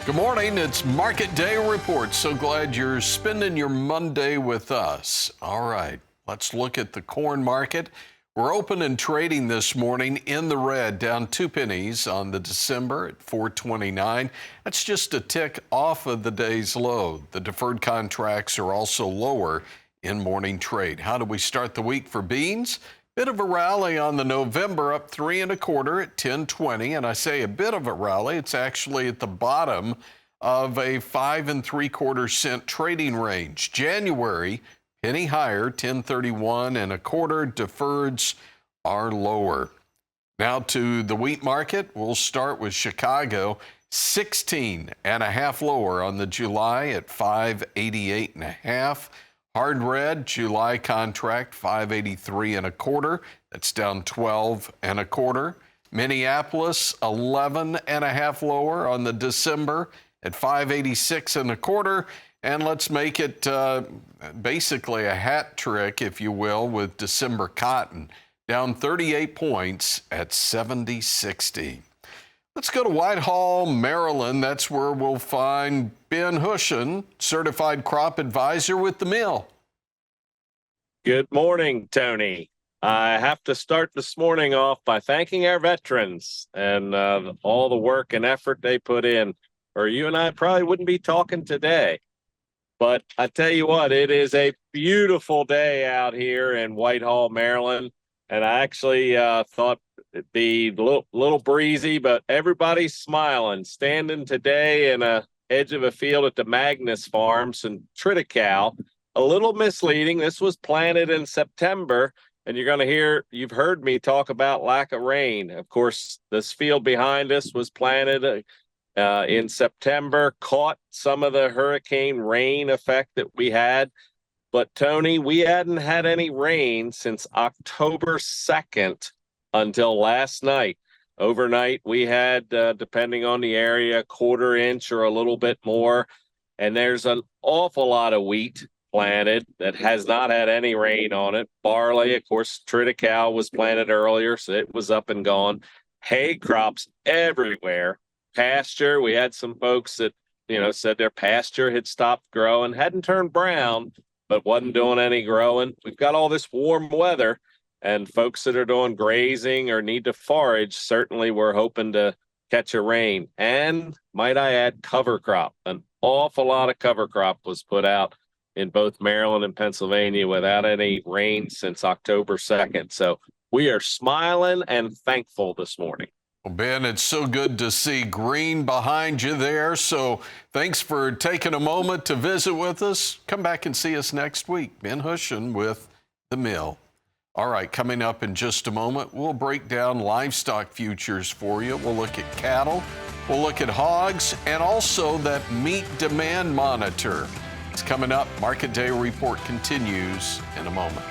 Good morning. It's Market Day Report. So glad you're spending your Monday with us. All right, let's look at the corn market. We're open and trading this morning in the red, down 2 pennies on the December at 4.29. That's just a tick off of the day's low. The deferred contracts are also lower in morning trade. How do we start the week for beans? Bit of a rally on the November, up 3 1/4 at 10.20, and I say a bit of a rally. It's actually at the bottom of a 5 3/4 cent trading range. January, penny higher, 10.31 1/4. Deferreds are lower. Now to the wheat market. We'll start with Chicago, 16 1/2 lower on the July at 5.88 1/2. Hard red, July contract, 5.83 1/4. That's down 12 1/4. Minneapolis, 11 1/2 lower on the December at 5.86 1/4. And let's make it basically a hat trick, if you will, with December cotton, down 38 points at 70.60. Let's go to Whitehall, Maryland. That's where we'll find Ben Hushon, certified crop advisor with the mill. Good morning, Tony. I have to start this morning off by thanking our veterans and all the work and effort they put in, or you and I probably wouldn't be talking today. But I tell you what, it is a beautiful day out here in Whitehall, Maryland. And I actually thought it'd be a little breezy, but everybody's smiling. Standing today in a edge of a field at the Magnus Farms in Triticale. A little misleading. This was planted in September, and you've heard me talk about lack of rain. Of course, this field behind us was planted in September, caught some of the hurricane rain effect that we had. But, Tony, we hadn't had any rain since October 2nd until last night. Overnight, we had, depending on the area, a 1/4 inch or a little bit more. And there's an awful lot of wheat planted that has not had any rain on it. Barley, of course, triticale was planted earlier, so it was up and gone. Hay crops everywhere. Pasture, we had some folks that, said their pasture had stopped growing, hadn't turned brown, but wasn't doing any growing. We've got all this warm weather, and folks that are doing grazing or need to forage, certainly we're hoping to catch a rain. And might I add, cover crop. An awful lot of cover crop was put out in both Maryland and Pennsylvania without any rain since October 2nd. So we are smiling and thankful this morning. Well, Ben, it's so good to see green behind you there. So thanks for taking a moment to visit with us. Come back and see us next week. Ben Hushon with the mill. All right, coming up in just a moment, we'll break down livestock futures for you. We'll look at cattle, we'll look at hogs, and also that meat demand monitor. It's coming up. Market Day Report continues in a moment.